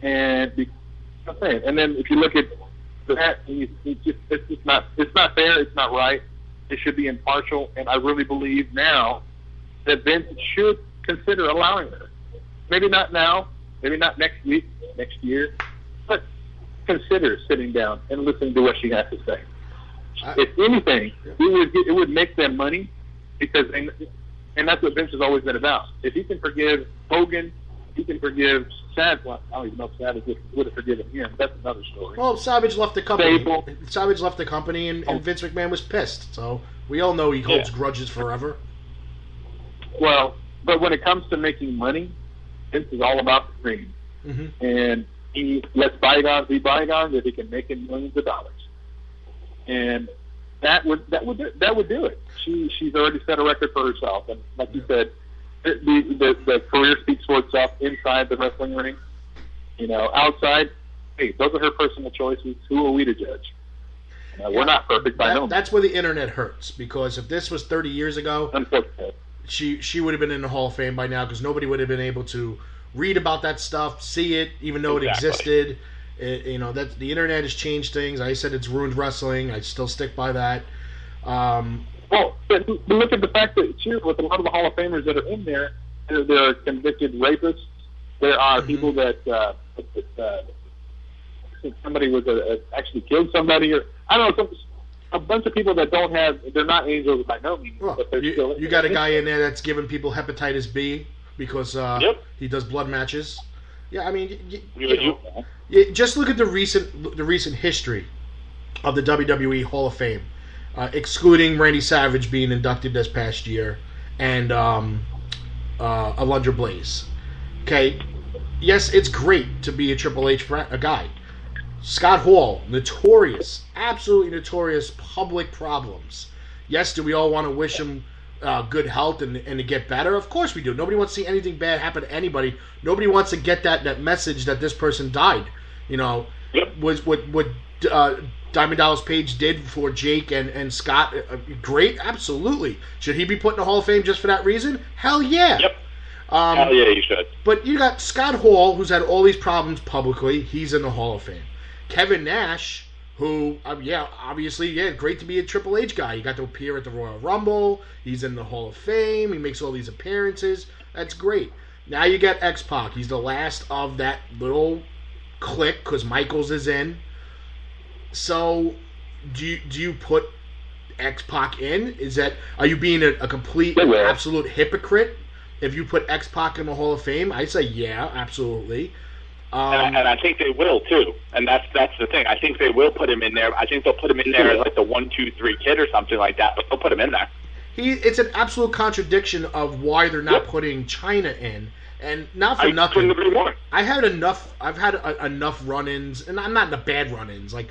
And I'm saying, and then if you look at that, it's just not fair. It's not right. It should be impartial. And I really believe now that Vince should consider allowing her. Maybe not now. Maybe not next week, next year, but consider sitting down and listening to what she has to say. If anything, it would make them money because and that's what Vince has always been about. If he can forgive Hogan, he can forgive Savage. Well, I don't even know if Savage would have forgiven him. That's another story. Well, Savage left the company. Savage left the company, and Vince McMahon was pissed. So we all know he holds grudges forever. Well, but when it comes to making money, Vince is all about the green. Mm-hmm. And he lets bygones be bygones if he can make him millions of dollars. And that would do it. She's already set a record for herself, and like you said, the career speaks for itself inside the wrestling ring. You know, outside, hey, those are her personal choices. Who are we to judge? We're not perfect by no means. That's where the internet hurts, because if this was 30 years ago, she would have been in the Hall of Fame by now, because nobody would have been able to read about that stuff, see it, even though it existed. That the internet has changed things. I said it's ruined wrestling. I still stick by that. Well, but look at the fact that with a lot of the Hall of Famers that are in there, there are convicted rapists. There are people that somebody was actually killed somebody, or I don't know, a bunch of people that they're not angels by no means. Well, but they're still. You got a guy in there that's giving people hepatitis B because he does blood matches. Yeah, I mean, just look at the recent history of the WWE Hall of Fame, excluding Randy Savage being inducted this past year and Alundra Blaze. Okay, yes, it's great to be a Triple H guy. Scott Hall, absolutely notorious public problems. Yes, do we all want to wish him good health and to get better? Of course we do. Nobody wants to see anything bad happen to anybody. Nobody wants to get that message that this person died. Was what Diamond Dallas Page did for Jake and Scott great? Absolutely. Should he be put in the Hall of Fame just for that reason? Hell yeah. Yep. Hell yeah, you should. But you got Scott Hall, who's had all these problems publicly. He's in the Hall of Fame. Kevin Nash, who, obviously, great to be a Triple H guy. He got to appear at the Royal Rumble. He's in the Hall of Fame. He makes all these appearances. That's great. Now you got X-Pac. He's the last of that little clique because Michaels is in. So, do you put X-Pac in? Are you being a complete, absolute hypocrite if you put X-Pac in the Hall of Fame? I say yeah, absolutely. And I think they will too, and that's the thing. I think they will put him in there. I think they'll put him in there as like the 1, 2, 3 kid or something like that. But they'll put him in there. It's an absolute contradiction of why they're not putting Chyna in, and not for nothing. I couldn't agree more. I've had enough run-ins, and I'm not in the bad run-ins. Like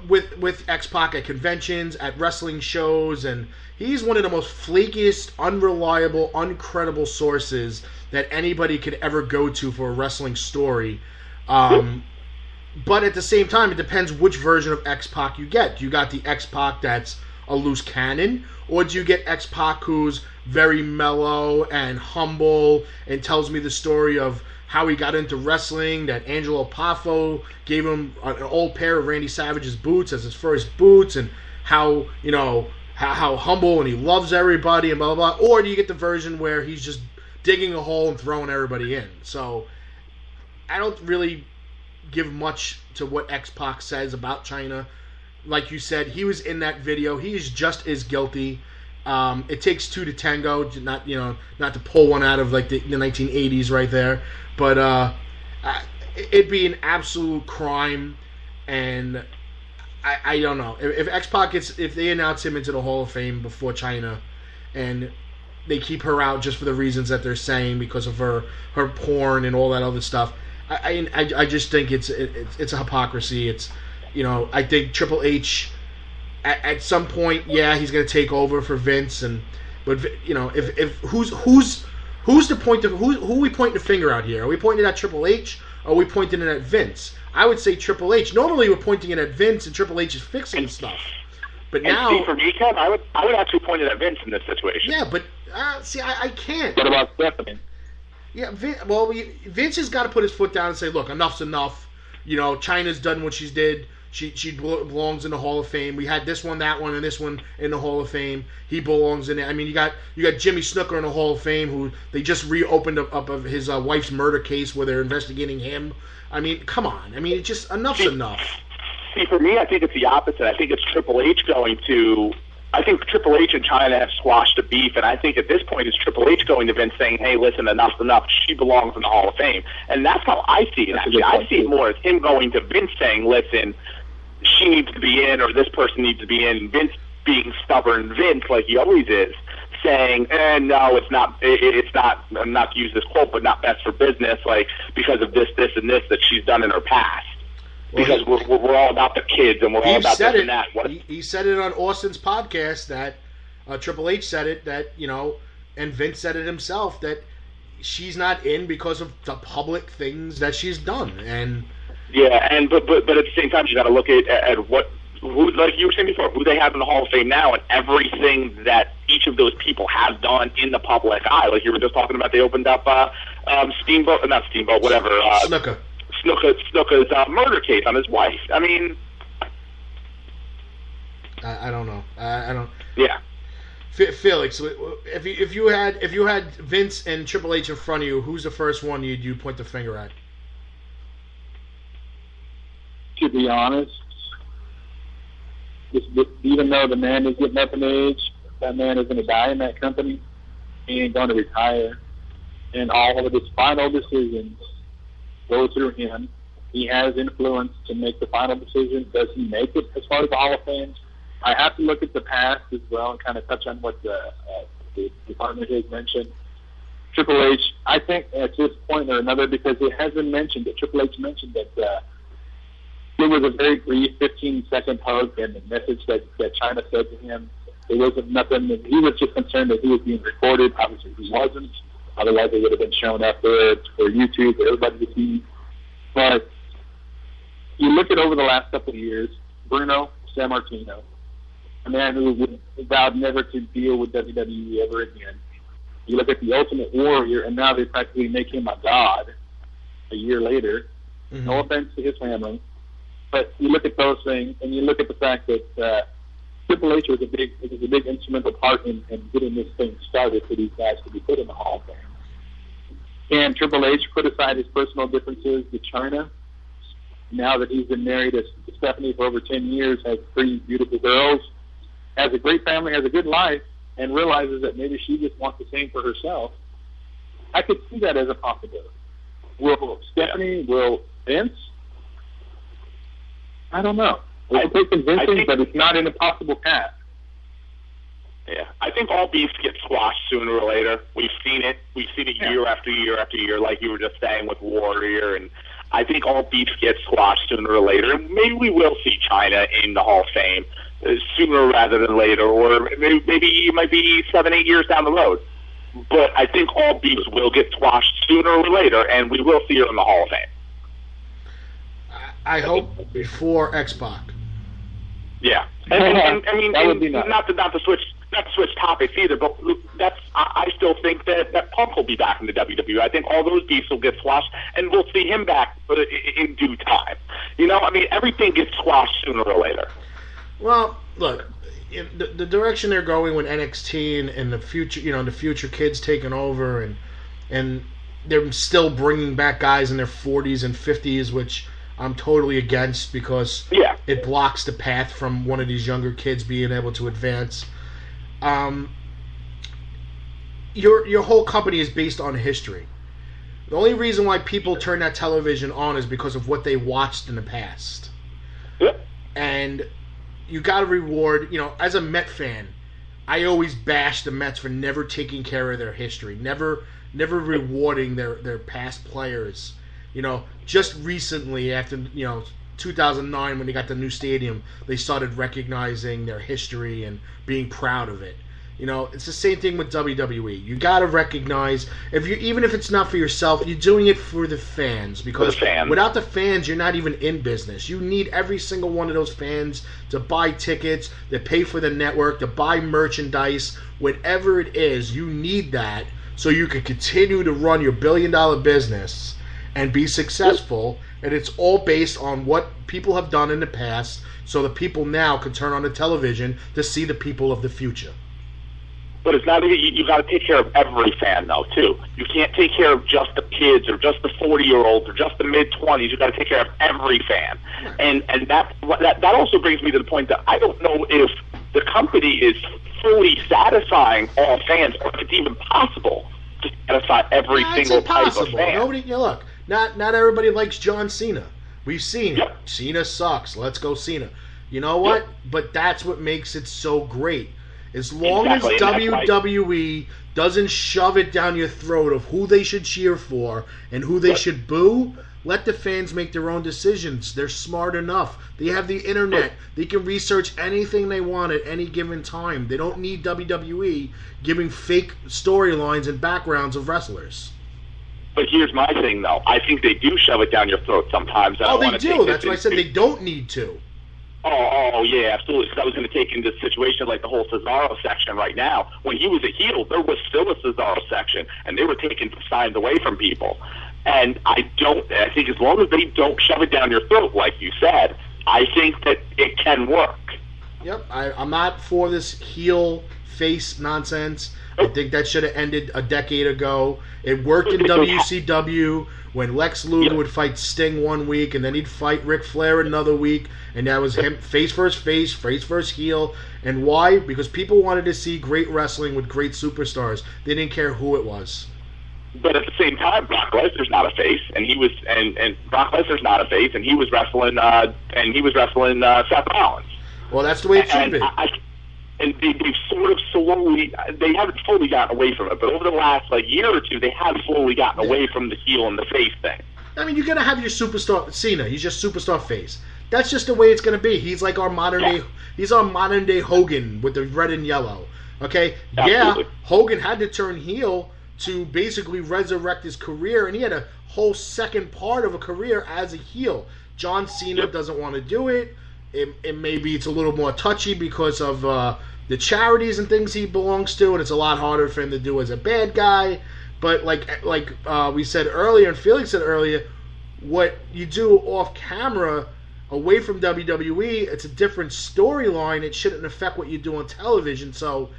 with X-Pac at conventions, at wrestling shows, and he's one of the most flakiest, unreliable, uncredible sources that anybody could ever go to for a wrestling story. But at the same time, it depends which version of X-Pac you get. You got the X-Pac that's a loose cannon, or do you get X-Pac who's very mellow and humble and tells me the story of how he got into wrestling, that Angelo Poffo gave him an old pair of Randy Savage's boots as his first boots, and how humble and he loves everybody and blah, blah, blah. Or do you get the version where he's just digging a hole and throwing everybody in? So I don't really give much to what X-Pac says about Chyna. Like you said, he was in that video. He is just as guilty. It takes two to tango, not to pull one out of like the 1980s right there. But it'd be an absolute crime, and I don't know if X-Pac if they announce him into the Hall of Fame before Chyna, and they keep her out just for the reasons that they're saying because of her porn and all that other stuff. I just think it's a hypocrisy. It's I think Triple H at some point, he's going to take over for Vince, but if who's the point of who are we pointing the finger out here? Are we pointing it at Triple H? Or are we pointing it at Vince? I would say Triple H. Normally we're pointing it at Vince, and Triple H is fixing stuff. But now, see, for me, Kev, I would actually point it at Vince in this situation. Yeah, but see, I can't. What about Stephanie? Yeah, Vince has got to put his foot down and say, look, enough's enough. You know, Chyna's done what she's did. She belongs in the Hall of Fame. We had this one, that one, and this one in the Hall of Fame. He belongs in it. I mean, you got Jimmy Snuka in the Hall of Fame, who they just reopened up of his wife's murder case where they're investigating him. I mean, come on. I mean, it's just enough's enough. See, for me, I think it's the opposite. I think it's Triple H going to. I think Triple H and Chyna have squashed the beef, and I think at this point it's Triple H going to Vince saying, hey, listen, enough's enough. She belongs in the Hall of Fame. And that's how I see it, actually. I see it more as him going to Vince saying, listen, she needs to be in or this person needs to be in. Vince being stubborn Vince, like he always is, saying, no, it's not, I'm not to use this quote, but not best for business, like, because of this, and this that she's done in her past. Because we're all about the kids and we're all about this and that. He said it on Austin's podcast that Triple H said it, that, you know, and Vince said it himself, that she's not in because of the public things that she's done. And yeah, and but at the same time, you got to look at who, like you were saying before, who they have in the Hall of Fame now, and everything that each of those people have done in the public eye. Like you were just talking about, they opened up Snuka's murder case on his wife. I mean, I don't know. I don't. Yeah. Felix, if you had Vince and Triple H in front of you, who's the first one you'd point the finger at? To be honest, even though the man is getting up in age, that man is going to die in that company. He ain't going to retire, and all of his final decisions go through him. He has influence to make the final decision. Does he make it as far as the Hall of Fame? I have to look at the past as well and kind of touch on what the department has mentioned. Triple H, I think at this point or another, because it has been mentioned that Triple H mentioned that it was a very brief 15-second hug and the message that Chyna said to him. It wasn't nothing. He was just concerned that he was being recorded. Obviously, he wasn't. Otherwise, it would have been shown up there for YouTube for everybody to see. But you look at over the last couple of years, Bruno Sammartino, a man who vowed never to deal with WWE ever again. You look at the Ultimate Warrior, and now they practically make him a god a year later. Mm-hmm. No offense to his family. But you look at those things, and you look at the fact that Triple H was a big instrumental part in getting this thing started for these guys to be put in the Hall of Fame. And Triple H put aside his personal differences with Chyna. Now that he's been married to Stephanie for over 10 years, has 3 beautiful girls, has a great family, has a good life, and realizes that maybe she just wants the same for herself. I could see that as a possibility. Will Stephanie, will Vince? I don't know. It'll take convincing, but it's not an impossible path. Yeah, I think all beefs get squashed sooner or later. We've seen it. We've seen it year after year after year, like you were just saying with Warrior. And I think all beefs get squashed sooner or later. And maybe we will see Chyna in the Hall of Fame sooner rather than later, or maybe it might be 7-8 years down the road. But I think all beefs will get squashed sooner or later, and we will see her in the Hall of Fame. I hope before X-Pac. Yeah, and I mean, that would be nice. not to switch topics either, but I still think that Punk will be back in the WWE. I think all those beefs will get squashed, and we'll see him back in due time. You know, I mean, everything gets squashed sooner or later. Well, look, the direction they're going with NXT and the future, you know, the future kids taking over, and they're still bringing back guys in their 40s and 50s, which I'm totally against because it blocks the path from one of these younger kids being able to advance. Your whole company is based on history. The only reason why people turn that television on is because of what they watched in the past. Yep. And you got to reward, you know, as a Met fan, I always bash the Mets for never taking care of their history, never rewarding their past players. You know, just recently after, 2009 when they got the new stadium, they started recognizing their history and being proud of it. You know, it's the same thing with WWE. You got to recognize, even if it's not for yourself, you're doing it for the fans. Because without the fans, you're not even in business. You need every single one of those fans to buy tickets, to pay for the network, to buy merchandise, whatever it is. You need that so you can continue to run your billion-dollar business and be successful. And it's all based on what people have done in the past, so the people now can turn on the television to see the people of the future. But it's not you got to take care of every fan though too. You can't take care of just the kids or just the 40-year-olds or just the mid-20s. You got to take care of every fan, and that also brings me to the point that I don't know if the company is fully satisfying all fans, or if it's even possible to satisfy every single type of fan. Look, not everybody likes John Cena. We've seen Yep. it. Cena sucks. Let's go Cena. You know what? Yep. But that's what makes it so great. As long Exactly, as and that's WWE doesn't shove it down your throat of who they should cheer for and who they should boo, let the fans make their own decisions. They're smart enough. They have the internet. They can research anything they want at any given time. They don't need WWE giving fake storylines and backgrounds of wrestlers. But here's my thing, though. I think they do shove it down your throat sometimes. Oh, they do. That's why I said they don't need to. Oh, yeah, absolutely. Because I was going to take into situation like the whole Cesaro section right now. When he was a heel, there was still a Cesaro section, and they were taking signs away from people. And I think as long as they don't shove it down your throat, like you said, I think that it can work. Yep, I'm not for this heel face nonsense. I think that should have ended a decade ago. It worked in WCW when Lex Luger would fight Sting one week, and then he'd fight Ric Flair another week, and that was him face versus heel. And why? Because people wanted to see great wrestling with great superstars. They didn't care who it was. But at the same time, Brock Lesnar's not a face, and Brock Lesnar's not a face, and he was wrestling Seth Rollins. Well, that's the way it should be. And they've sort of slowly, they haven't fully gotten away from it, but over the last year or two, they have slowly gotten away from the heel and the face thing. I mean, you're going to have your superstar, Cena. He's just superstar face. That's just the way it's going to be. He's like our modern day Hogan with the red and yellow. Okay? Absolutely. Yeah, Hogan had to turn heel to basically resurrect his career, and he had a whole second part of a career as a heel. John Cena doesn't want to do it. It maybe it's a little more touchy because of the charities and things he belongs to, and it's a lot harder for him to do as a bad guy. But like we said earlier, and Felix said earlier, what you do off camera, away from WWE, it's a different storyline. It shouldn't affect what you do on television. So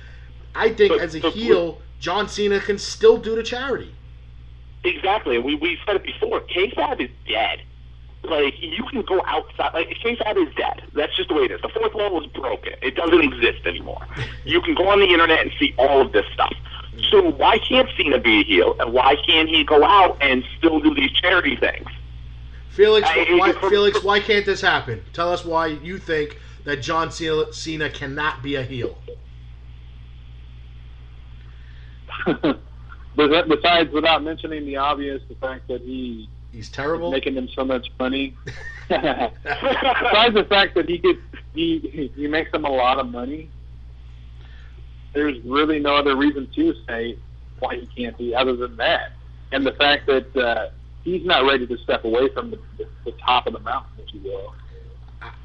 I think as a heel, John Cena can still do the charity. Exactly. We said it before. K-Fab is dead. You can go outside. K-Fab is dead. That's just the way it is. The fourth wall is broken. It doesn't exist anymore. You can go on the internet and see all of this stuff. So why can't Cena be a heel, and why can't he go out and still do these charity things? Felix, why can't this happen? Tell us why you think that John Cena cannot be a heel. Besides, without mentioning the obvious, the fact that he's terrible, making them so much money. Besides the fact that he makes them a lot of money, there's really no other reason to say why he can't be other than that, and the fact that he's not ready to step away from the top of the mountain, if you will.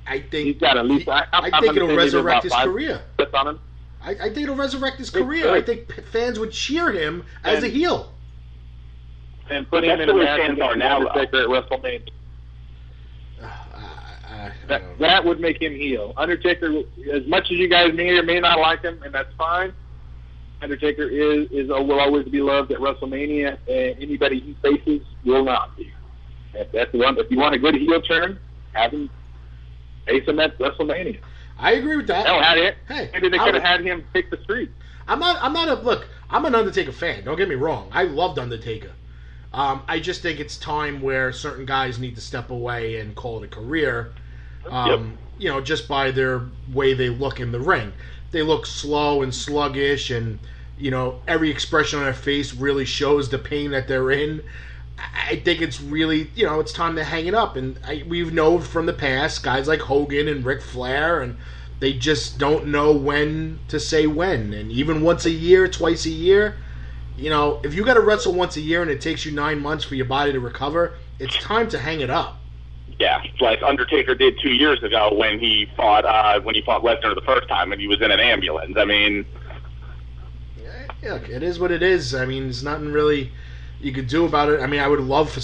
I think he's got at least. I think it'll resurrect his career. On him. I think it'll resurrect his career. I think fans would cheer him as a heel. And put him in a match with Undertaker at WrestleMania. That would make him heel. Undertaker, as much as you guys may or may not like him, and that's fine, Undertaker will always be loved at WrestleMania, and anybody he faces will not be. That's the one. If you want a good heel turn, have him face him at WrestleMania. I agree with that. Maybe they could have had him take the street. I'm an Undertaker fan. Don't get me wrong. I loved Undertaker. I just think it's time where certain guys need to step away and call it a career. Just by their way they look in the ring. They look slow and sluggish, and every expression on their face really shows the pain that they're in. I think it's really, it's time to hang it up. And we've known from the past guys like Hogan and Ric Flair, and they just don't know when to say when. And even once a year, twice a year, if you got to wrestle once a year and it takes you 9 months for your body to recover, it's time to hang it up. Yeah, like Undertaker did 2 years ago when he fought Lesnar the first time and he was in an ambulance. I mean, Look, it is what it is. I mean, there's nothing really you could do about it. I mean, I would love for